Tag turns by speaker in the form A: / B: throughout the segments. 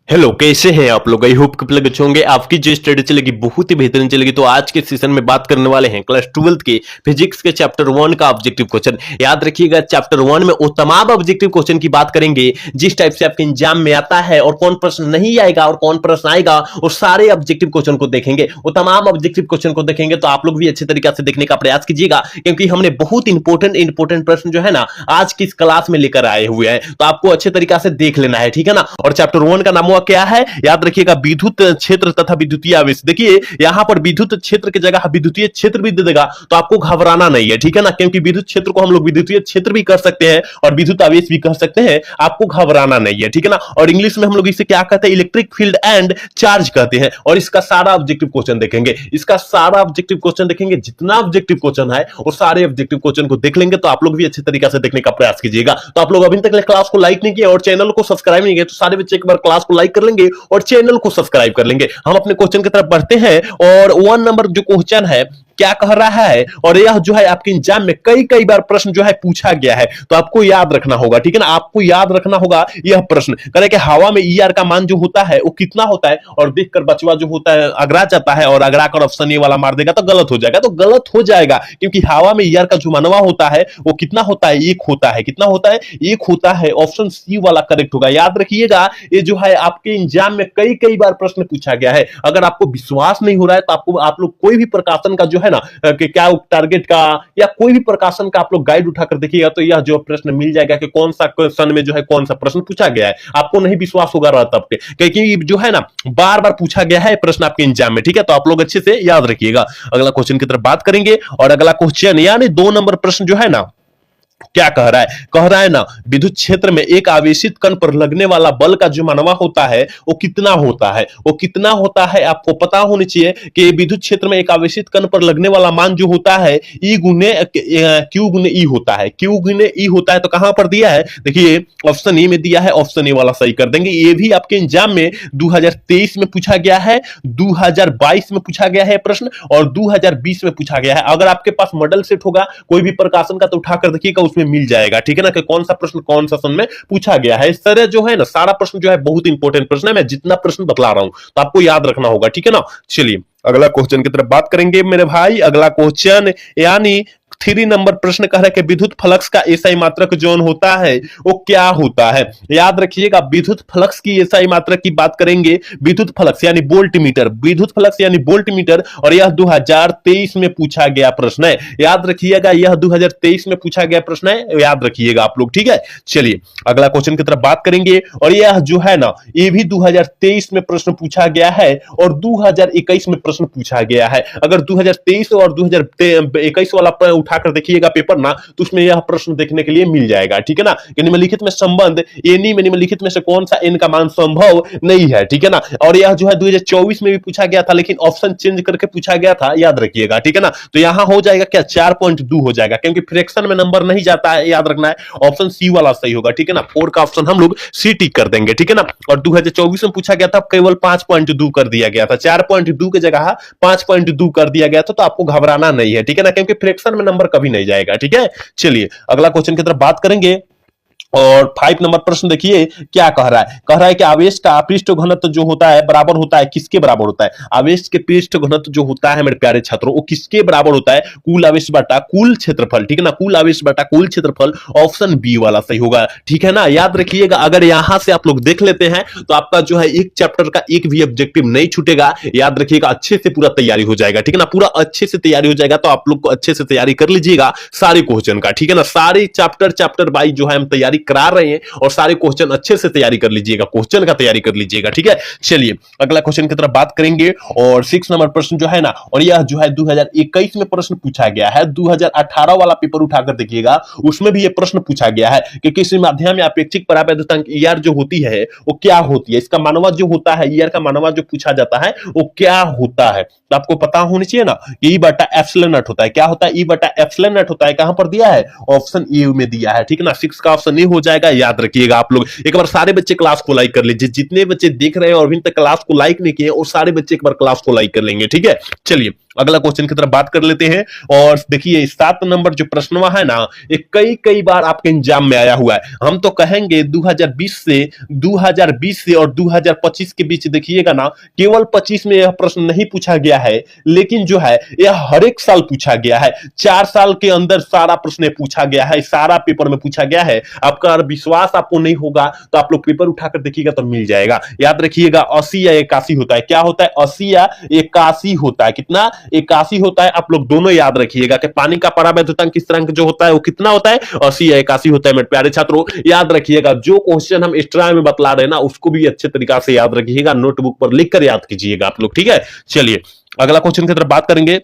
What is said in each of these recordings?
A: Hello, कैसे हैं आप लोग? आई होप कि अच्छे होंगे। आपकी जो स्टडी चलेगी बहुत ही बेहतरीन चलेगी। तो आज के सेशन में बात करने वाले हैं क्लास 12th के फिजिक्स के चैप्टर 1 का ऑब्जेक्टिव क्वेश्चन। याद रखिएगा, चैप्टर 1 में वो तमाम ऑब्जेक्टिव क्वेश्चन की बात करेंगे जिस टाइप से आपके एग्जाम में आता है, और कौन प्रश्न नहीं आएगा और कौन प्रश्न आएगा, और सारे ऑब्जेक्टिव क्वेश्चन को देखेंगे। वो तमाम ऑब्जेक्टिव क्वेश्चन को देखेंगे तो आप लोग भी अच्छे तरीके से देखने का प्रयास कीजिएगा, क्योंकि हमने बहुत इंपोर्टेंट प्रश्न जो है ना आज की इस क्लास में लेकर आए हुए हैं। तो आपको अच्छे तरीके से देख लेना है, ठीक है ना। और चैप्टर 1 का नाम हुआ क्या है, याद रखिएगा, विद्युत क्षेत्र तथा विद्युतीय आवेश। देखिए यहां पर विद्युत क्षेत्र की जगह विद्युतीय क्षेत्र भी दे देगा, तो आपको घबराना नहीं है, ठीक है ना, क्योंकि विद्युत क्षेत्र को हम लोग विद्युतीय क्षेत्र भी कर सकते हैं और विद्युत आवेश भी कह सकते हैं। आपको घबराना नहीं है, ठीक है ना। और इंग्लिश में हम लोग इसे क्या कहते हैं, इलेक्ट्रिक फील्ड एंड चार्ज कहते हैं। और इसका सारा ऑब्जेक्टिव क्वेश्चन देखेंगे, इसका सारा ऑब्जेक्टिव क्वेश्चन देखेंगे, जितना ऑब्जेक्टिव क्वेश्चन है वो सारे ऑब्जेक्टिव क्वेश्चन को देख लेंगे। तो आप लोग भी अच्छे तरीके से देखने का प्रयास कीजिएगा। तो आप लोग अभी तक क्लास को लाइक नहीं किया और चैनल को सब्सक्राइब नहीं किया, तो सारे बच्चे एक बार क्लास को लाइक कर लेंगे और चैनल को सब्सक्राइब कर लेंगे। हम अपने क्वेश्चन की तरफ बढ़ते हैं। और 1 नंबर जो क्वेश्चन है क्या कह रहा है, और यह जो है आपके एग्जाम में कई बार प्रश्न जो है पूछा गया है, तो आपको याद रखना होगा, ठीक है ना। आपको याद रखना होगा यह प्रश्न करे कि हवा में ईआर का मान जो होता है वो कितना होता है, और देखकर बचवा जो होता है अगरा जाता है, और अगरा कर ऑप्शन ए वाला मार देगा तो गलत हो जाएगा। तो गलत हो जाएगा, क्योंकि हवा में ईआर का जो मानवा होता है वो कितना होता है, 1 होता है। कितना होता है, 1 होता है। ऑप्शन सी वाला करेक्ट होगा। याद रखिएगा, ये जो है आपके एग्जाम में कई बार प्रश्न पूछा गया है। अगर आपको विश्वास नहीं हो रहा है तो आपको आप लोग कोई भी प्रकाशन का जो है ना कि क्या टारगेट का या कोई भी प्रकाशन का आप लोग गाइड उठाकर देखिएगा, तो यह जो प्रश्न मिल जाएगा कि कौन सा क्वेश्चन में जो है कौन सा प्रश्न पूछा गया है। आपको नहीं विश्वास होगा रहा तब पे, क्योंकि जो है ना बार बार पूछा गया है प्रश्न आपके एग्जाम में, ठीक है। तो आप लोग अच्छे से याद रखिएगा। अगला क्वेश्चन की तरफ बात करेंगे, और अगला क्वेश्चन यानी 2 नंबर प्रश्न जो है ना क्या कह रहा है ना, विद्युत क्षेत्र में एक आवेशित कण पर लगने वाला बल का जो मानवा होता है वो कितना होता है। वो कितना होता है आपको पता होनी चाहिए कि विद्युत क्षेत्र में एक आवेशित कण पर लगने वाला मान जो होता है ई गुने क्यू गुने ई होता है। क्यू गुने ई होता है। तो कहां पर दिया है, देखिए ऑप्शन ए में दिया है। ऑप्शन ए वाला सही कर देंगे। ये भी आपके एग्जाम में 2023 में पूछा गया है, 2022 में पूछा गया है प्रश्न, और 2020 में पूछा गया है। अगर आपके पास मॉडल सेट होगा कोई भी प्रकाशन का तो उठाकर देखिएगा, उसमें मिल जाएगा, ठीक है ना, कि कौन सा प्रश्न कौन सा सन में पूछा गया है। इस तरह जो है ना सारा प्रश्न जो है बहुत इंपॉर्टेंट प्रश्न है। मैं जितना प्रश्न बतला रहा हूं तो आपको याद रखना होगा, ठीक है ना। चलिए अगला क्वेश्चन की तरफ बात करेंगे मेरे भाई। अगला क्वेश्चन यानी 3 नंबर प्रश्न कह रहा है कि विद्युत फ्लक्स का एसआई मात्रक जोन होता है वो क्या होता है। याद रखिएगा, विद्युत फ्लक्स की एसआई मात्रक की बात करेंगे। विद्युत फ्लक्स यानी वोल्ट मीटर, विद्युत फ्लक्स यानी वोल्ट मीटर, और यह 2023 में पूछा गया प्रश्न है। याद रखिएगा, यह 2023 में पूछा गया प्रश्न है, याद रखिएगा आप लोग, ठीक है। चलिए अगला क्वेश्चन की तरफ बात करेंगे, और यह जो है ना ये भी 2023 में प्रश्न पूछा गया है और 2021 में प्रश्न पूछा गया है। अगर 2023 और 2021 वाला उठाकर देखिएगा पेपर ना, तो उसमें यह प्रश्न देखने के लिए मिल जाएगा, ठीक है ना। कि निम्नलिखित में संबंध एनी में निम्नलिखित में से कौन सा एन का मान संभव नहीं है, ठीक है ना। और यह जो है 2024 में भी पूछा गया था, लेकिन ऑप्शन चेंज करके पूछा गया था, याद रखिएगा, ठीक है ना। तो यहां हो जाएगा क्या, 4.2 हो जाएगा, क्योंकि फ्रैक्शन में नंबर नहीं जाता है, याद रखना है। ऑप्शन सी वाला सही होगा, ठीक है ना। 4 का ऑप्शन हम लोग सी टिक कर देंगे, ठीक है ना। और 2024 में पूछा गया था, केवल 5.2 कर दिया गया था, 4.2 की जगह 5.2 कर दिया गया था। तो आपको घबराना नहीं है, ठीक है ना, क्योंकि फ्रैक्शन में नंबर कभी नहीं जाएगा, ठीक है। चलिए अगला क्वेश्चन की तरफ बात करेंगे, और 5 नंबर प्रश्न देखिए क्या कह रहा है कि आवेश का पृष्ठ घनत्व जो होता है बराबर होता है किसके बराबर होता है। आवेश के पृष्ठ घनत्व जो होता है मेरे प्यारे छात्रों, वो किसके बराबर होता है, कुल आवेश बटा कुल क्षेत्रफल, ठीक है ना। कुल आवेश बटा कुल क्षेत्रफल, ऑप्शन बी वाला सही होगा, ठीक है ना। याद रखिएगा, अगर यहां से आप लोग देख लेते हैं तो आपका जो है एक चैप्टर का एक भी ऑब्जेक्टिव नहीं छूटेगा। याद रखिएगा, अच्छे से पूरा तैयारी हो जाएगा, ठीक है ना। पूरा अच्छे से तैयारी हो जाएगा। तो आप लोग को अच्छे से तैयारी कर लीजिएगा सारे क्वेश्चन का, ठीक है ना। सारे चैप्टर वाइज जो है हम तैयारी करा रहे हैं, और सारे क्वेश्चन अच्छे से तैयारी कर लीजिएगा, क्वेश्चन का तैयारी कर लीजिएगा, ठीक है। चलिए अगला क्वेश्चन की तरफ बात करेंगे, और 6 नंबर प्रश्न जो है ना, और यह जो है 2021 में प्रश्न पूछा गया है। 2018 वाला पेपर उठाकर देखिएगा, उसमें भी यह प्रश्न पूछा गया है कि किसी माध्यम में अपेक्षिक परावैद्युतांक ईआर जो होती है वो क्या होती है। इसका मानवा जो होता है, ईआर का मानवा जो पूछा जाता है वो क्या होता है। तो आपको पता होनी चाहिए ना, ई बटा एप्सिलॉन नॉट होता है। क्या होता है, ई बटा एप्सिलॉन नॉट होता है। कहां पर दिया है, ऑप्शन ए में दिया है, ठीक है ना। 6 का ऑप्शन ए हो जाएगा, याद रखिएगा। आप लोग एक बार सारे बच्चे क्लास को लाइक कर लीजिए, जितने बच्चे देख रहे हैं और अभी तक क्लास को लाइक नहीं किए, और सारे बच्चे एक बार क्लास को लाइक कर लेंगे, ठीक है। चलिए अगला क्वेश्चन की तरफ बात कर लेते हैं। और देखिए 7 नंबर जो प्रश्नवा है ना, ये कई कई बार आपके एग्जाम में आया हुआ है। हम तो कहेंगे 2020 से और 2025 के बीच देखिएगा ना, केवल 25 में यह प्रश्न नहीं पूछा गया है, लेकिन जो है यह हर एक साल पूछा गया है। 4 साल के अंदर सारा प्रश्न पूछा गया है, सारा पेपर में पूछा गया है। आपका विश्वास आपको नहीं होगा तो आप लोग पेपर उठाकर देखिएगा तो मिल जाएगा। याद रखिएगा 80 या 81 होता है। क्या होता है? 80 या 81 होता है। कितना? 81 होता है। आप लोग दोनों याद रखिएगा कि पानी का परावैद्युतांक स्थिरांक जो होता है वो कितना होता है? 80 या 81 होता है। मेरे प्यारे छात्रों याद रखिएगा, जो क्वेश्चन हम एक्स्ट्रा में बतला रहे हैं ना, उसको भी अच्छे तरीका से याद रखिएगा, नोटबुक पर लिखकर याद कीजिएगा आप लोग, ठीक है। चलिए अगला क्वेश्चन की तरफ बात करेंगे।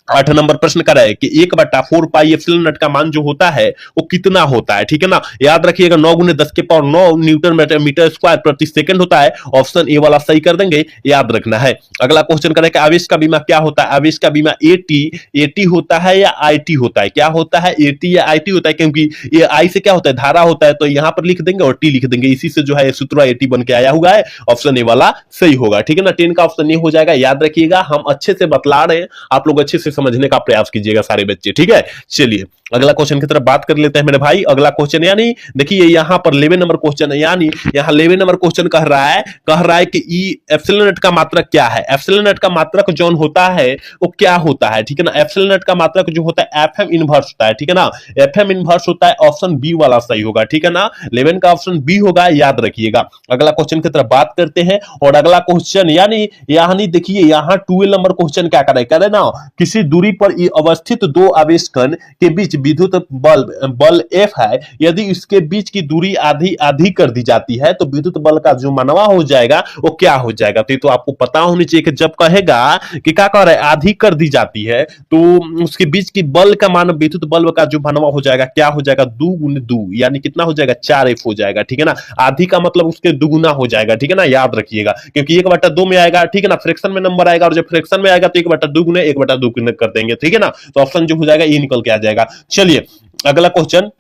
A: 8 नंबर प्रश्न कर रहा है कि 1/4 पाई एप्सिलॉन नॉट का मान जो होता है वो कितना होता है, ठीक है ना। याद रखिएगा 9 × 10⁹ न्यूटन मीटर स्क्वायर प्रति सेकंड होता है। ऑप्शन ए वाला सही कर देंगे, याद रखना है। अगला क्वेश्चन कर रहा है कि आवेश का बीमा क्या होता है। आवेश का बीमा एटी होता है या आईटी होता है? क्या होता है? एटी या आईटी होता है, क्योंकि ये आई से क्या होता है? धारा होता है, तो यहां पर लिख देंगे और टी लिख देंगे। इसी से जो है सूत्र एटी बन के आया हुआ है। ऑप्शन ए वाला सही होगा, ठीक है ना। 10 का ऑप्शन ए हो जाएगा। याद रखिएगा हम अच्छे से बतला रहे हैं, आप लोग अच्छे से समझने का प्रयास कीजिएगा सारे बच्चे, ठीक है। चलिए अगला क्वेश्चन की तरफ बात कर लेते हैं मेरे भाई। अगला क्वेश्चन यानी देखिए यहां पर 11 नंबर क्वेश्चन है, यानी यहां 11 नंबर क्वेश्चन कह रहा है कि ई एप्सिलॉन नॉट का मात्रक क्या है। एप्सिलॉन नॉट का मात्रक जो होता है वो क्या होता है, ठीक है ना। एप्सिलॉन नॉट का मात्रक जो होता है एफएम इनवर्स होता है, ठीक है ना। एफएम इनवर्स होता है। ऑप्शन बी वाला सही होगा, ठीक है ना। 11 का ऑप्शन बी होगा, याद रखिएगा। अगला क्वेश्चन की तरफ बात करते हैं। और अगला क्वेश्चन यानी देखिए यहां 12 नंबर क्वेश्चन क्या करे ना, किसी दूरी पर अवस्थित दो आवेश कण के बीच विद्युत बल F है। यदि इसके बीच की दूरी आधी आधी कर दी जाती है तो विद्युत बल का जो मानवा हो जाएगा वो क्या हो जाएगा। तो ये तो आपको पता होनी चाहिए कि जब कहेगा कि क्या कह रहा है, आधी कर दी जाती है, तो उसके बीच की बल का मान, विद्युत बल का जो मानवा हो जाएगा क्या हो जाएगा? 2 × 2 यानी कितना हो जाएगा? 4F हो जाएगा, ठीक है ना। आधी का मतलब उसके दुगुना हो जाएगा, ठीक है ना। याद रखिएगा क्योंकि 1/2 में आएगा, ठीक है ना। फ्रैक्शन में नंबर आएगा और जब फ्रैक्शन में आएगा तो 1/2 गुने 1/2 कर देंगे, ठीक है ना। तो ऑप्शन जो हो जाएगा ये निकल के आ जाएगा। चलिए अगला क्वेश्चन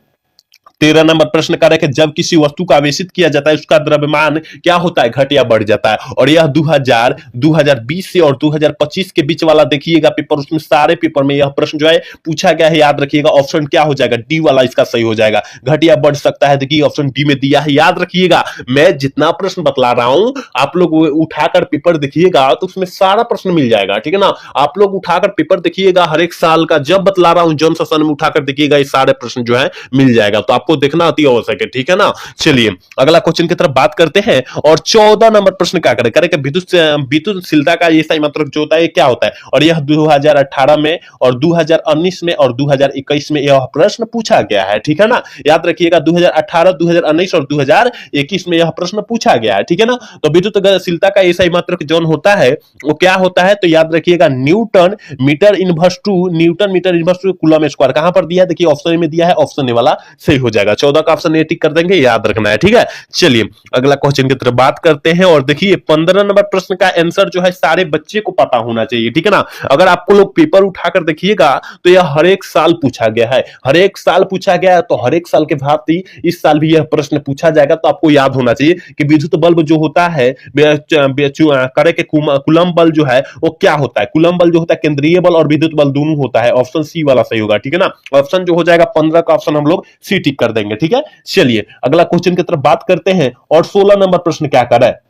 A: 13 नंबर प्रश्न कर रहे हैं कि जब किसी वस्तु को आवेशित किया जाता है उसका द्रव्यमान क्या होता है? घट या बढ़ जाता है। और यह 2020 से और 2025 के बीच वाला देखिएगा पेपर, उसमें सारे पेपर में यह प्रश्न जो है पूछा गया है। याद रखिएगा ऑप्शन क्या हो जाएगा? डी वाला इसका सही हो जाएगा। घट या बढ़ सकता है, देखिए ऑप्शन डी में दिया है। याद रखिएगा मैं जितना प्रश्न बतला रहा हूं आप लोग उठाकर पेपर देखिएगा तो उसमें सारा प्रश्न मिल जाएगा, ठीक है ना। आप लोग उठाकर पेपर देखिएगा हर एक साल का, जब बतला रहा हूं जौन सेशन में उठाकर देखिएगा ये सारे प्रश्न जो है मिल जाएगा। तो आपको देखना अति आवश्यक है, ठीक है ना। चलिए अगला क्वेश्चन की तरफ बात करते हैं। और 14 नंबर प्रश्न क्या करे कि विद्युतशीलता का ये सही मतलब जो होता है क्या होता है। और यह 2018 में और 2019 में और 2021 में यह प्रश्न पूछा गया है, ठीक है ना। याद रखिएगा 2018, 2019 और 2021 में यह प्रश्न पूछा गया है, ठीक है ना। तो विद्युतशीलता का ये सही मात्रक जो होता है वो क्या होता है? तो याद रखिएगा newton meter inverse two coulomb square. कहां पर दिया है? देखिए ऑप्शन में दिया है, ऑप्शन ए वाला सही हो जाएगा। 14 का ऑप्शन ए टिक कर देंगे, याद रखना है, ठीक है। चलिए अगला क्वेश्चन की तरफ बात करते हैं। और देखिए 15 नंबर प्रश्न का आंसर जो है सारे बच्चे को पता होना चाहिए, ठीक है ना। अगर आपको लोग पेपर उठाकर देखिएगा तो यह हर एक साल पूछा गया है, हर एक साल पूछा गया है। तो हर एक साल के भांति इस साल भी यह प्रश्न पूछा जाएगा। तो आपको याद होना चाहिए कि विद्युत बल्ब जो होता है करे के कूलम बल जो है वो क्या होता है। कूलम बल जो होता है केंद्रीय बल और विद्युत बल दोनों होता है। ऑप्शन सी वाला सही होगा, ठीक है ना। ऑप्शन जो हो जाएगा 15 का ऑप्शन हम लोग सी टिक कर देंगे, ठीक है। चलिए अगला क्वेश्चन की तरफ बात करते हैं। और 16 नंबर प्रश्न क्या कर रहा है?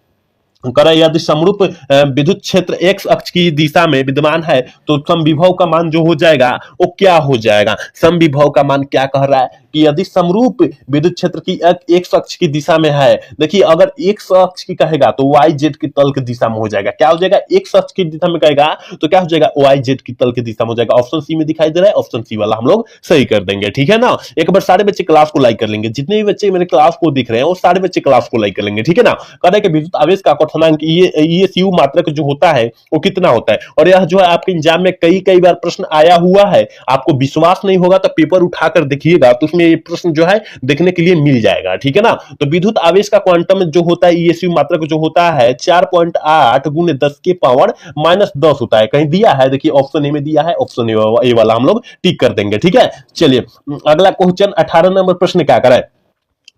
A: यदि समरूप विद्युत क्षेत्र एक्स अक्ष की दिशा में विद्यमान है तो समविभव का मान जो हो जाएगा वो क्या हो जाएगा। समविभव का मान क्या कह रहा है कि यदि समरूप विद्युत क्षेत्र की एक्स अक्ष की दिशा में है, देखिए अगर एक्स अक्ष की कहेगा तो वाई जेड की तल की दिशा में हो जाएगा। क्या हो जाएगा? एक्स अक्ष की दिशा में कहेगा तो क्या हो जाएगा? वाई जेड की तल की दिशा में हो जाएगा। ऑप्शन सी में दिखाई दे रहा है, ऑप्शन सी वाला हम लोग सही कर देंगे, ठीक है ना। एक बार सारे बच्चे क्लास को लाइक कर लेंगे, जितने भी बच्चे मेरे क्लास को दिख रहे हैं वो सारे बच्चे क्लास को लाइक कर लेंगे, ठीक है ना। कह रहे हैं कि विद्युत आवेश का क्वथनांक ईएसयू मात्रक जो होता है वो कितना होता है। और यह जो है आपके एग्जाम में कई बार प्रश्न आया हुआ है। आपको विश्वास नहीं होगा तो पेपर उठाकर देखिएगा तो उसमें ये प्रश्न जो है देखने के लिए मिल जाएगा, ठीक है ना। तो विद्युत आवेश का क्वांटम जो होता है ईएसयू मात्रक जो होता है 4.8 × 10⁻⁻10 होता है। कहीं दिया है, देखिए ऑप्शन ए में दिया है, ऑप्शन ए वाला हम लोग टिक कर देंगे, ठीक है। चलिए अगला क्वेश्चन 18 नंबर प्रश्न क्या करें।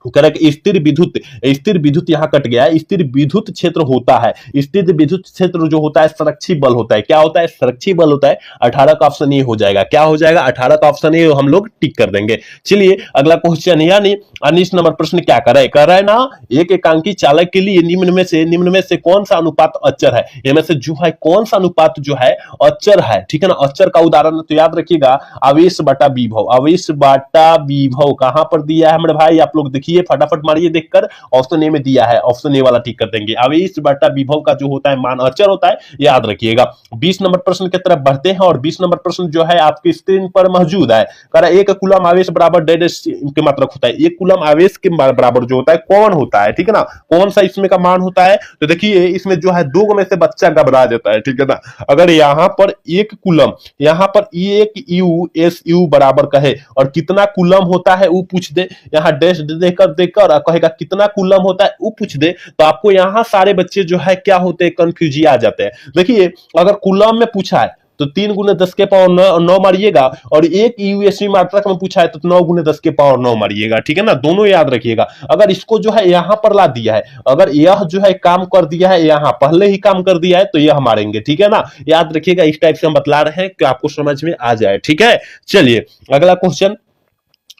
A: करेक्ट। स्थिर विद्युत यहां कट गया है। स्थिर विद्युत क्षेत्र होता है, स्थिर विद्युत क्षेत्र जो होता है संरक्षी बल होता है। क्या होता है? संरक्षी बल होता है। 18 का ऑप्शन ए हो जाएगा। क्या हो जाएगा? 18 का ऑप्शन ए हम लोग टिक कर देंगे। चलिए अगला क्वेश्चन, यानी 19 नंबर प्रश्न क्या कह रहा है ना, एक एकांकी चालक के लिए निम्न में से कौन सा अनुपात अचर है? इनमें से जो है कौन सा अनुपात जो है अचर है, ठीक है ना। अचर का उदाहरण तो याद रखिएगा, आवेश बटा विभव। आवेश बटा विभव कहां पर दिया है मेरे भाई? आप लोग देखिए, फटाफट मारिए देखकर, ऑप्शन ए में दिया है। ऑप्शन ए वाला ठीक कर देंगे। आवेश बटा विभव का जो होता है मान अचर होता है, याद रखिएगा। 20 नंबर प्रश्न की तरफ बढ़ते हैं और 20 नंबर प्रश्न जो है आपकी स्क्रीन पर मौजूद है। कह रहा है 1 कूलम आवेश बराबर डेड के मात्रक होता है। 1 कूलम आवेश के बराबर जो होता है कौन होता है, ठीक है ना। कौन सा इसमें का मान होता है? तो देखिए इसमें जो है 2 में से बच्चा घबरा जाता है, ठीक है ना। अगर यहां पर 1 कूलम, यहां पर 1 यू एस यू बराबर कहे और कितना कूलम होता है वो पूछ दे, यहां डैश देकर कहेगा कितना कूलम होता है वो पूछ दे, तो आपको यहां सारे बच्चे जो है क्या होते हैं, कंफ्यूज आ जाते हैं। देखिए अगर कूलम में पूछा है तो 3 गुने 10 के पावर 9 मारिएगा, और 1 यूएसवी मात्रक में पूछा है तो 9 गुने 10 के पावर 9 मारिएगा, ठीक है ना। दोनों याद रखिएगा। अगर इसको जो है यहां पर ला दिया है, अगर यह जो है काम कर दिया है, यहां पहले ही काम कर दिया है, तो यह मारेंगे, ठीक है ना। याद रखिएगा, इस टाइप से हम बतला रहे हैं कि आपको समझ में आ जाए, ठीक है। चलिए अगला क्वेश्चन,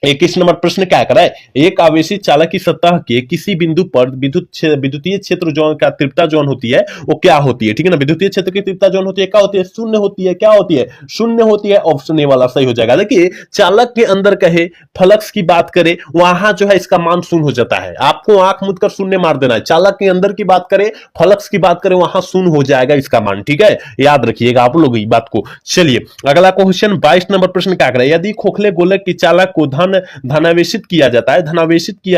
A: 21 नंबर प्रश्न क्या कर रहा है? एक आवेशित चालक की सतह के किसी बिंदु पर विद्युतीय क्षेत्र जोन का तीव्रता जोन होती है, वो क्या होती है, ठीक है ना। विद्युतीय क्षेत्र की तीव्रता जोन होती है, क्या होती है? शून्य होती है। क्या होती है? शून्य होती है। ऑप्शन ए वाला सही हो जाएगा। देखिए चालक के अंदर कहे, फ्लक्स की बात करें, वहां जो है इसका मान शून्य हो जाता है। आपको आंख मूंद कर शून्य मार देना है। चालक के अंदर की बात करें, फ्लक्स की बात करें, वहां शून्य हो जाएगा इसका मान, ठीक है। याद रखिएगा आप लोग इस बात को। चलिए अगला क्वेश्चन, 22 नंबर प्रश्न क्या करे? यदि खोखले गोलक की चालक को धनावेशित किया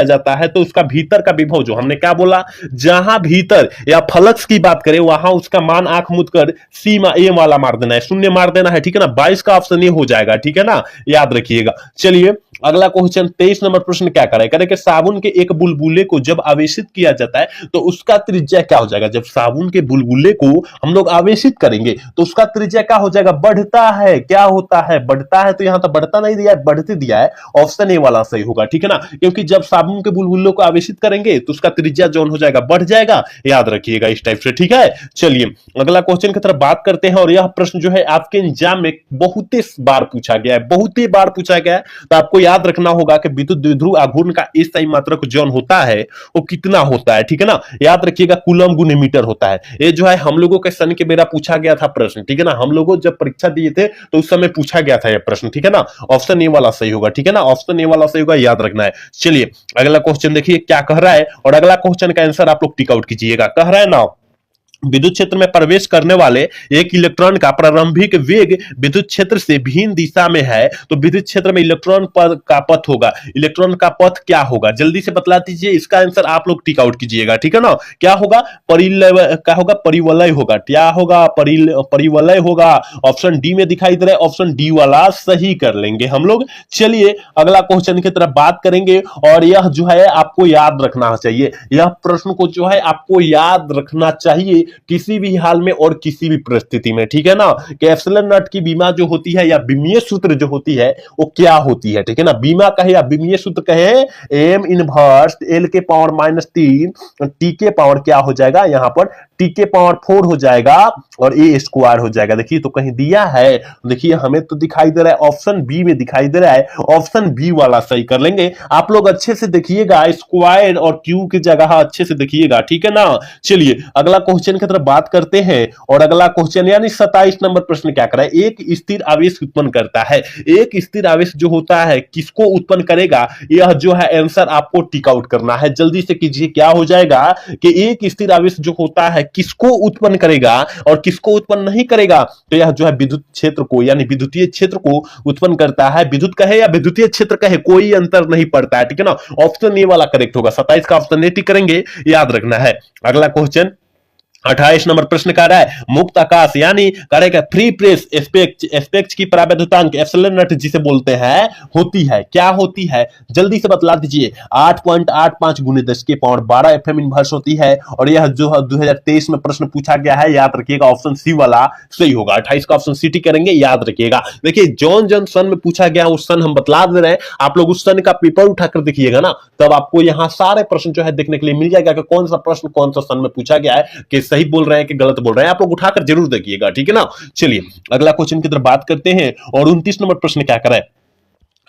A: जाता है तो उसका भीतर का विभव, जो हमने क्या बोला, जहां भीतर या फ्लक्स की बात करें वहां उसका मान आंख मूंद कर सीमा ए वाला मार देना है, शून्य मार देना है, ठीक है ना। 22 का ऑप्शन ए हो जाएगा, ठीक है ना, याद रखिएगा। चलिए अगला क्वेश्चन, 23 नंबर प्रश्न क्या करे कि साबुन के एक बुलबुले को जब आवेशित किया जाता है तो उसका त्रिज्या क्या हो जाएगा? जब साबुन के बुलबुले को हम लोग आवेशित करेंगे तो उसका त्रिज्या क्या हो जाएगा? बढ़ता है। क्या होता है? बढ़ता है। तो यहां तो बढ़ता नहीं दिया है, बढ़ते दिया है। ऑप्शन ए वाला सही होगा, ठीक है ना, क्योंकि जब साबुन के बुलबुलों को आवेशित करेंगे तो उसका त्रिज्या जोन हो जाएगा, बढ़ जाएगा। याद रखिएगा इस टाइप से, ठीक है। चलिए अगला क्वेश्चन की तरफ बात करते हैं, और यह प्रश्न जो है आपके एग्जाम में बहुत ही बार पूछा गया है, तो आपको याद रखना होगा कि विद्युत द्विध्रुव आघूर्ण का SI मात्रक जोन होता है वो कितना होता है, ठीक है ना। याद रखिएगा कूलम गुने मीटर होता है। ये जो है हम लोगों के सन के बेरा पूछा गया था प्रश्न, ठीक है ना। हम लोगों जब परीक्षा दिए थे तो उस समय पूछा गया था यह प्रश्न, ठीक है ना। ऑप्शन ए वाला सही होगा, ठीक है ना, ऑप्शन ए वाला सही होगा, याद रखना है। चलिए अगला क्वेश्चन देखिए क्या कह रहा है, और अगला क्वेश्चन का आंसर आप लोग टिक आउट कीजिएगा। कह रहा है ना, विद्युत क्षेत्र में प्रवेश करने वाले एक इलेक्ट्रॉन का प्रारंभिक वेग विद्युत क्षेत्र से भिन्न दिशा में है, तो विद्युत क्षेत्र में इलेक्ट्रॉन का पथ होगा। इलेक्ट्रॉन का पथ क्या होगा? जल्दी से बतला दीजिए, इसका आंसर आप लोग टिक आउट कीजिएगा, ठीक है ना। क्या होगा? परिवलय होगा। क्या होगा? परिवलय होगा। ऑप्शन डी में दिखाई दे रहा है, ऑप्शन डी वाला सही कर लेंगे हम लोग। चलिए अगला क्वेश्चन की तरफ बात करेंगे, और यह जो है आपको याद रखना चाहिए, यह प्रश्न को जो है आपको याद रखना चाहिए किसी भी हाल में और किसी भी परिस्थिति में, ठीक है ना। कि एप्सिलॉन नॉट की बीमा जो होती है या बीमीय सूत्र जो होती है वो क्या होती है, ठीक है ना। बीमा कहे या बीमीय सूत्र कहे, एम इनवर्स एल के पावर -3 टी के पावर क्या हो जाएगा, यहां पर टी के पावर 4 हो जाएगा और ए स्क्वायर हो जाएगा। देखिए तो कहीं दिया है, देखिए हमें तो दिखाई दे रहा है ऑप्शन बी में दिखाई दे रहा है, ऑप्शन बी वाला सही कर लेंगे। आप लोग अच्छे से देखिएगा, स्क्वायर और क्यू की जगह अच्छे से देखिएगा, ठीक है ना। चलिए अगला क्वेश्चन की तरफ बात करते हैं, और अगला क्वेश्चन यानी 27 नंबर प्रश्न क्या कर रहा है? एक स्थिर आवेश उत्पन्न करता है। एक स्थिर आवेश जो होता है किसको उत्पन्न करेगा, यह जो है आंसर आपको टिक आउट करना है। जल्दी से कीजिए, क्या हो जाएगा कि एक स्थिर आवेश जो होता है किसको उत्पन्न करेगा और किसको उत्पन्न नहीं करेगा, तो यह जो है विद्युत क्षेत्र को यानी विद्युतीय क्षेत्र को उत्पन्न करता है। विद्युत कहे या विद्युतीय क्षेत्र कहे कोई अंतर नहीं पड़ता है, ठीक है ना। ऑप्शन ए वाला करेक्ट होगा, 27 का ऑप्शन ए टिक करेंगे, याद रखना है। अगला क्वेश्चन 28 नंबर प्रश्न कह रहा है मुक्त आकाश यानी करेगा फ्री प्रेस स्पेक्स की परावैद्युतांक एप्सिलॉन नॉट जिसे बोलते हैं होती है, क्या होती है जल्दी से बतला दीजिए। 8.85 गुने 10 के पावर 12 एफएम इनवर्स होती है और यह जो 2023 में प्रश्न पूछा गया है, याद रखिएगा ऑप्शन सी वाला सही होगा। 28 का ऑप्शन सी करेंगे, याद रखिएगा। देखिए जौन सन में पूछा गया उस सन हम बतला दे रहे हैं, आप लोग उस सन का पेपर उठाकर देखिएगा ना, तब आपको यहां सारे प्रश्न जो है देखने के लिए मिल जाएगा कि कौन सा प्रश्न कौन सा सन में पूछा गया है, कि सही बोल रहे हैं कि गलत बोल रहे हैं, आप लोग उठाकर जरूर देखिएगा, ठीक है ना। चलिए अगला क्वेश्चन की तरफ बात करते हैं और 29 नंबर प्रश्न क्या करें,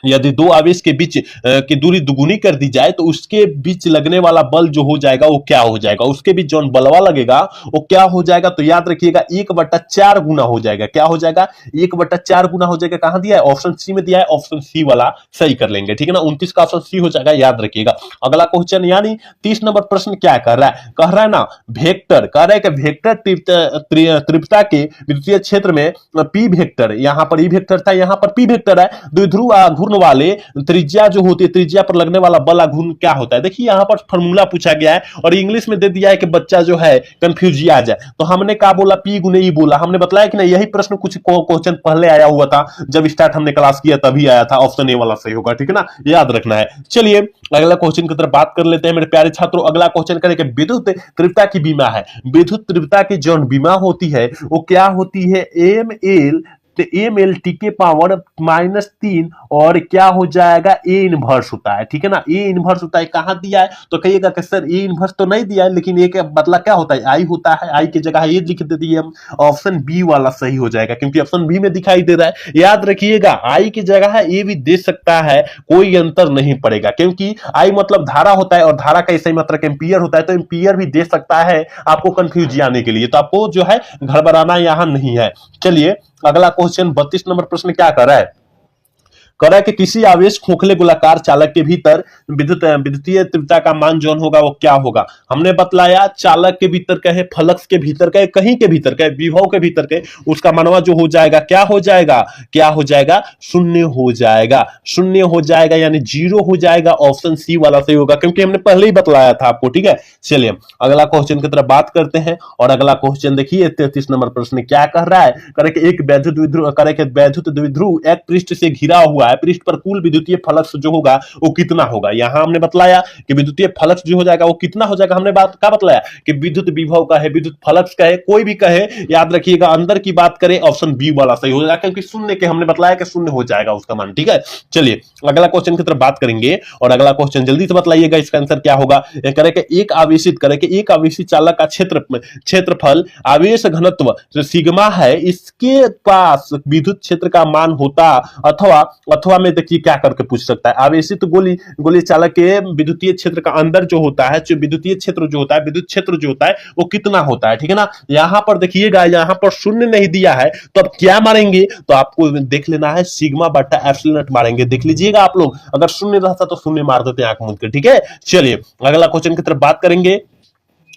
A: यदि दो आवेश के बीच की दूरी दुगुनी कर दी जाए तो उसके बीच लगने वाला बल जो हो जाएगा वो क्या हो जाएगा, उसके बीच जो बलवा लगेगा वो क्या हो जाएगा, तो याद रखिएगा 1/4 गुना हो जाएगा। क्या हो जाएगा, 1/4 गुना हो जाएगा। कहां दिया है, ऑप्शन सी में दिया है, ऑप्शन सी वाला सही कर लेंगे, ठीक है ना। 29 का ऑप्शन सी हो जाएगा, याद रखिएगा। अगला क्वेश्चन यानी 30 नंबर प्रश्न क्या कर रहा है, कह रहा है ना वेक्टर, कह रहा है कि वेक्टर तीव्रता के विद्युतीय क्षेत्र में पी वेक्टर, यहां पर ई वेक्टर था, यहां पर पी वेक्टर है, द्विध्रुव वाले त्रिज्या जो होती है, त्रिज्या पर लगने वाला बल आघूर्ण क्या होता है। देखिए यहां पर फॉर्मूला पूछा गया है और इंग्लिश में दे दिया है कि बच्चा जो है कंफ्यूज आ जाए, तो हमने क्या बोला, पी गुने ई बोला। हमने बताया कि नहीं, यही प्रश्न कुछ क्वेश्चन पहले आया हुआ था, जब स्टार्ट हमने क्लास किया तभी आया था, ऑप्शन ए वाला सही होगा, ठीक है ना, याद रखना है। चलिए अगला क्वेश्चन की तरफ बात कर लेते हैं मेरे प्यारे छात्रों। अगला क्वेश्चन करें कि विद्युत तीव्रता की बीमा है, विद्युत तीव्रता की जो बीमा होती है वो क्या होती है, ML के पावर -3 और क्या हो जाएगा, ए इनवर्स होता है, ठीक है ना, ए इनवर्स होता है। कहां दिया है, तो कहिएगा कि सर ए इनवर्स तो नहीं दिया है, लेकिन एक मतलब क्या होता है, आई होता है, आई की जगह ये लिख देते हम, ऑप्शन बी वाला सही हो जाएगा, क्योंकि ऑप्शन बी में दिखाई दे रहा है। याद रखिएगा आई की जगह ए भी दे सकता है, कोई अंतर नहीं पड़ेगा, क्योंकि आई मतलब धारा होता है और धारा का ऐसा ही मतलब एम्पियर होता है, तो एम्पियर भी दे सकता है आपको कंफ्यूज आने के लिए, तो आपको जो है घबराना यहां नहीं है। चलिए अगला क्वेश्चन 32 नंबर प्रश्न क्या कर रहा है, कह रहा है कि किसी आवेश खोखले गोलाकार चालक के भीतर विद्युतीय तीव्रता का मान जो होगा वो क्या होगा। हमने बतलाया चालक के भीतर कहे, फ्लक्स के भीतर कहे, कहीं के भीतर कहे, विभव के भीतर कहे, उसका मानवा जो हो जाएगा क्या हो जाएगा, क्या हो जाएगा, शून्य हो जाएगा, शून्य हो जाएगा यानी 0 हो जाएगा। ऑप्शन सी वाला सही होगा, क्योंकि हमने पहले ही बतलाया था आपको, ठीक है। चलिए अगला क्वेश्चन की तरफ बात करते हैं और अगला क्वेश्चन देखिए 33 नंबर प्रश्न क्या कह रहा है, करे कि एक वैद्युत द्विध्रुव एक पृष्ठ से घिरा हुआ है, पृष्ठ पर कुल विद्युतीय फ्लक्स जो होगा वो कितना होगा। यहां हमने बतलाया कि विद्युतीय फ्लक्स जो हो जाएगा वो कितना हो जाएगा, हमने बात क्या बतलाया कि विद्युत विभव का है, विद्युत फ्लक्स का है, कोई भी कहे, याद रखिएगा अंदर की बात करें ऑप्शन बी वाला सही हो जाएगा, क्योंकि शून्य के हमने बतलाया कि शून्य हो जाएगा उसका मान, ठीक है। चलिए अगला क्वेश्चन की तरफ बात करेंगे और अगला क्वेश्चन जल्दी से बतलाइएगा इसका आंसर क्या होगा। एक आवेशित चालक का क्षेत्रफल आवेश घनत्व जो सिग्मा है इसके पास विद्युत क्षेत्र का मान होता, अथवा में देखिए क्या करके पूछ सकता है, आवेशित गोली चालक के विद्युतीय क्षेत्र का अंदर जो होता है, जो विद्युतीय क्षेत्र जो होता है, विद्युत क्षेत्र जो होता है वो कितना होता है, ठीक है ना। यहां पर देखिएगा यहां पर शून्य नहीं दिया है, तो अब क्या मारेंगे, तो आपको देख लेना है सिग्मा बटा एप्सिलॉन नॉट मारेंगे, देख लीजिएगा आप लोग, अगर शून्य रहता तो शून्य मार देते आंख मूंद के, ठीक है। चलिए अगला क्वेश्चन की तरफ बात करेंगे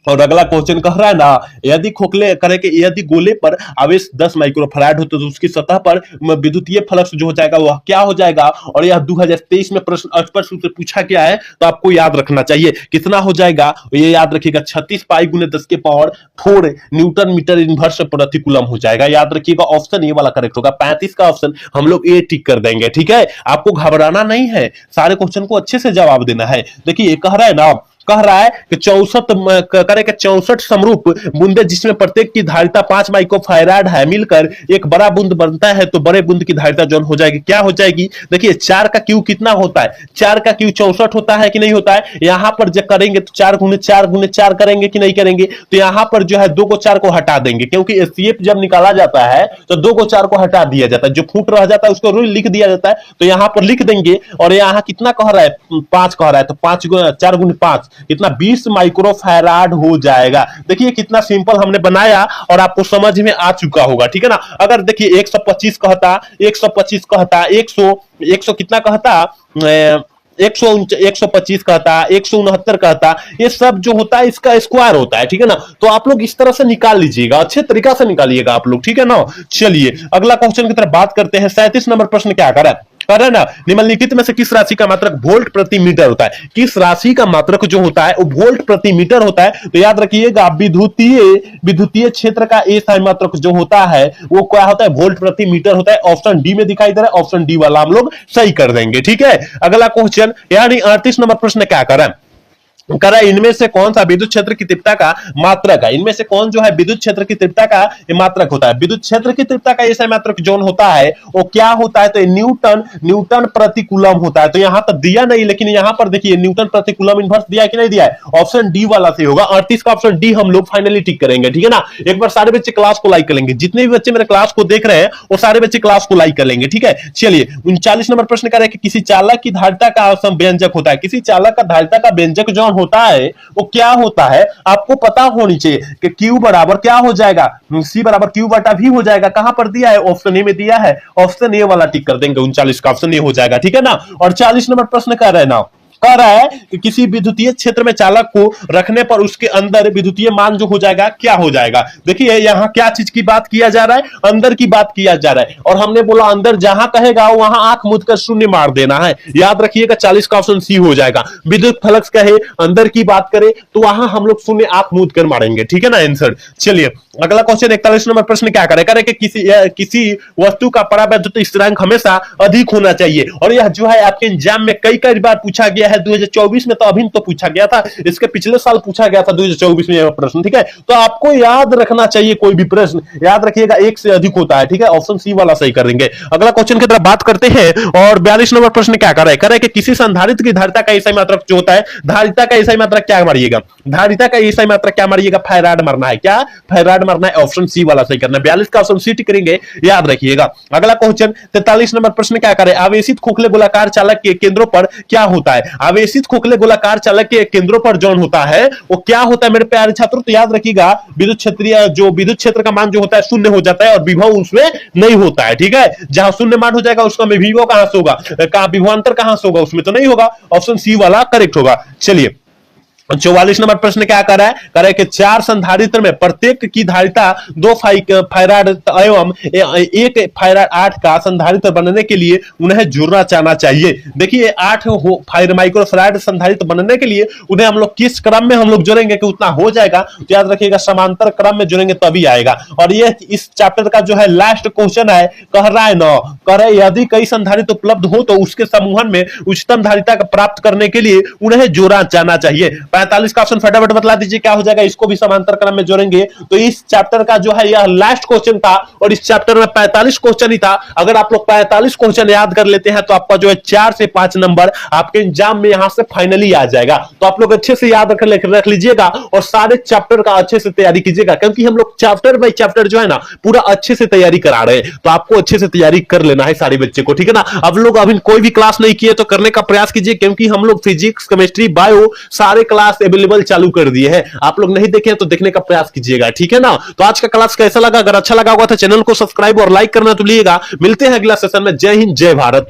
A: और अगला क्वेश्चन कह रहा है ना, यदि खोखले करे कि यदि गोले पर आवेश 10 माइक्रोफैराड हो तो उसकी सतह पर विद्युतीय फ्लक्स जो हो जाएगा वह क्या हो जाएगा, और यह 2023 में प्रश्न स्पष्ट रूप से पूछा गया है, तो आपको याद रखना चाहिए कितना हो जाएगा, ये याद रखिएगा 36 पाई गुने 10 के पावर 4 न्यूटन मीटर इनवर्स प्रति कूलम हो जाएगा। याद रखिएगा ऑप्शन ए वाला करेक्ट होगा, 35 का ऑप्शन हम लोग ए टिक कर देंगे, ठीक है। आपको घबराना नहीं है, सारे क्वेश्चन को अच्छे से जवाब देना है। देखिए कह रहा है ना, कह रहा है कि 64 समरूप बूंदे जिसमें प्रत्येक की धारिता 5 माइक्रोफैराड है मिलकर एक बड़ा बूंद बनता है, तो बड़े बूंद की धारिता जो हो जाएगी क्या हो जाएगी। देखिए 4 का क्यू कितना होता है, 4 का क्यू 64 होता है कि नहीं होता है। यहां पर जब करेंगे तो 4 गुने 4 करेंगे कि नहीं करेंगे, तो यहां पर जो है 2 को 4 को हटा देंगे, क्योंकि एचसीएफ जब निकाला जाता है तो 2 को 4 को हटा दिया जाता है, जो फूट रह जाता है उसको लिख दिया जाता है, तो यहां पर लिख देंगे। और यहां कितना कह रहा है, 5 कह रहा है, तो 4 गुने 5 कितना 20 माइक्रोफैराड हो जाएगा। देखिए कितना सिंपल हमने बनाया और आपको समझ में आ चुका होगा, ठीक है ना। अगर देखिए 125 कहता 100 कितना कहता 125 कहता 169 कहता, ये सब जो होता है इसका स्क्वायर होता है, ठीक है ना। तो आप लोग इस तरह से निकाल लीजिएगा, अच्छे तरीका से निकालिएगा आप लोग, ठीक है ना। चलिए अगला क्वेश्चन की तरफ बात करते हैं। 37 नंबर प्रश्न क्या कर रहा है, है ना। निम्नलिखित में से किस राशि का मात्रक वोल्ट प्रति मीटर होता है? किस राशि का मात्रक जो होता है वो वोल्ट प्रति मीटर होता है? तो याद रखिएगा विद्युतीय क्षेत्र का SI मात्रक जो होता है वो क्या होता है? वोल्ट प्रति मीटर होता है। ऑप्शन डी में दिखाई दे रहा है, ऑप्शन डी वाला हम लोग सही कर देंगे। ठीक है, अगला क्वेश्चन यानी 38 नंबर प्रश्न क्या कर रहा है? करा इनमें से कौन सा विद्युत क्षेत्र की तीव्रता का मात्रक है? इनमें से कौन जो है विद्युत क्षेत्र की तीव्रता का मात्रक होता है? विद्युत क्षेत्र की तीव्रता का ऐसा मात्रक जोन होता है वो क्या होता है? तो न्यूटन प्रति कूलम होता है। तो यहां तक दिया नहीं, लेकिन यहां पर देखिए न्यूटन प्रति कूलम इनवर्स दिया कि नहीं दिया है? ऑप्शन डी वाला से होगा। 38 का ऑप्शन डी हम लोग फाइनली टिक करेंगे। ठीक है ना। एक बार सारे बच्चे क्लास को लाइक कर लेंगे, जितने भी बच्चे मेरे क्लास को देख रहे हैं वो सारे बच्चे क्लास को लाइक कर लेंगे। ठीक है, चलिए 39 नंबर प्रश्न कर रहे हैं कि किसी चालक की धारिता का व्यंजक होता है। किसी चालक का धारिता का व्यंजक जो होता है वो क्या होता है? आपको पता होनी चाहिए कि Q बराबर क्या हो जाएगा? C बराबर Q बटा V हो जाएगा। कहां पर दिया है? ऑप्शन ए में दिया है। ऑप्शन ए वाला टिक कर देंगे। 39 का ऑप्शन ए हो जाएगा। ठीक है ना। और 40 नंबर प्रश्न कर रहे हैं ना, कह रहा है कि किसी विद्युतीय क्षेत्र में चालक को रखने पर उसके अंदर विद्युतीय मान जो हो जाएगा क्या हो जाएगा? देखिए यहां क्या चीज की बात किया जा रहा है? अंदर की बात किया जा रहा है। और हमने बोला अंदर जहां कहेगा वहां आंख मूंद कर शून्य मार देना है। याद रखिएगा 40 का ऑप्शन सी हो जाएगा। विद्युत फ्लक्स कहे अंदर की बात करें तो वहां हम लोग शून्य आंख मूंद कर मारेंगे। ठीक है ना आंसर। चलिए अगला क्वेश्चन 41 नंबर प्रश्न क्या करे? करे कि किसी वस्तु का परावैद्युत स्थिरांक हमेशा अधिक होना चाहिए। और यह जो है आपके एग्जाम में कई बार पूछा गया है। 2024 में तो अभी तो पूछा गया था, इसके पिछले साल पूछा गया था 2024 में यह प्रश्न। ठीक है, तो आपको याद रखना चाहिए कोई भी प्रश्न याद रखिएगा एक से अधिक होता है। ठीक है, ऑप्शन सी वाला सही कर देंगे। अगला क्वेश्चन की तरफ बात करते हैं। और 42 नंबर प्रश्न क्या कर रहा है? कि किसी संधारित्र की धारिता का एसआई मात्रक जो होता है, धारिता का एसआई मात्रक क्या मारिएगा? धारिता का एसआई मात्रक क्या मारिएगा? फैराड मारना है। क्या? फैराड मारना है। ऑप्शन सी वाला सही करना है। 42 का ऑप्शन सी टिक करेंगे, याद रखिएगा। अगला क्वेश्चन 43 नंबर प्रश्न क्या करे? आवेशित खोखले गोलाकार चालक के केंद्रों पर क्या होता है? आवेशित खोखले गोलाकार चालक के केंद्रों पर जोन होता है वो क्या होता है मेरे प्यारे छात्रों? तो याद रखिएगा विद्युत क्षेत्र का मान जो होता है शून्य हो जाता है और विभव उसमें नहीं होता है। ठीक है, जहां शून्य मान हो जाएगा उसका में विभव कहां से होगा? विभवांतर कहां से होगा? उसमें तो नहीं होगा। ऑप्शन सी वाला करेक्ट होगा। चलिए 44 नंबर प्रश्न क्या कर रहा है? कर रहा है कि 4 संधारित्र में प्रत्येक की धारिता 2 फैराड एवं 1 फैराड 8 का संधारित्र बनने के लिए उन्हें जुड़ना चाहना चाहिए। देखिए 8 माइक्रोफैराड संधारित्र बनने के लिए उन्हें हम लोग किस क्रम में हम लोग जोड़ेंगे कि उतना हो जाएगा? तो याद रखिएगा समांतर क्रम में जोड़ेंगे तभी आएगा। और ये इस चैप्टर का जो है लास्ट क्वेश्चन है। कह रहा है ना, कह रहा है यदि कई संधारित्र उपलब्ध हो तो उसके समूहन में उच्चतम धारिता प्राप्त करने के लिए उन्हें जोड़ा जाना चाहिए। 45 का ऑप्शन फटाफट बतला दीजिए क्या हो जाएगा? इसको भी समांतर क्रम में जोड़ेंगे। तो इस चैप्टर का जो है यह लास्ट क्वेश्चन था और इस चैप्टर में 45 क्वेश्चन ही था। अगर आप लोग 45 क्वेश्चन याद कर लेते हैं तो आपका जो है 4 से 5 नंबर आपके एग्जाम में यहां से फाइनली आ जाएगा। तो आप लोग अच्छे से याद रख लीजिएगा और सारे चैप्टर का अच्छे से तैयारी कीजिएगा, क्योंकि हम लोग चैप्टर बाय चैप्टर जो है ना पूरा अच्छे से तैयारी करा रहे हैं। तो आपको अच्छे से तैयारी कर लेना है सारे बच्चे को। ठीक है ना। अब लोग अभी कोई भी क्लास नहीं किए तो करने का प्रयास कीजिए, क्योंकि हम लोग फिजिक्स, केमिस्ट्री, बायो सारे क्लास अवेलेबल चालू कर दिए हैं। आप लोग नहीं देखे तो देखने का प्रयास कीजिएगा। ठीक है ना। तो आज का क्लास कैसा लगा? अगर अच्छा लगा होगा तो चैनल को सब्सक्राइब और लाइक करना तो भूलिएगा। मिलते हैं अगला सेशन में। जय हिंद, जय भारत।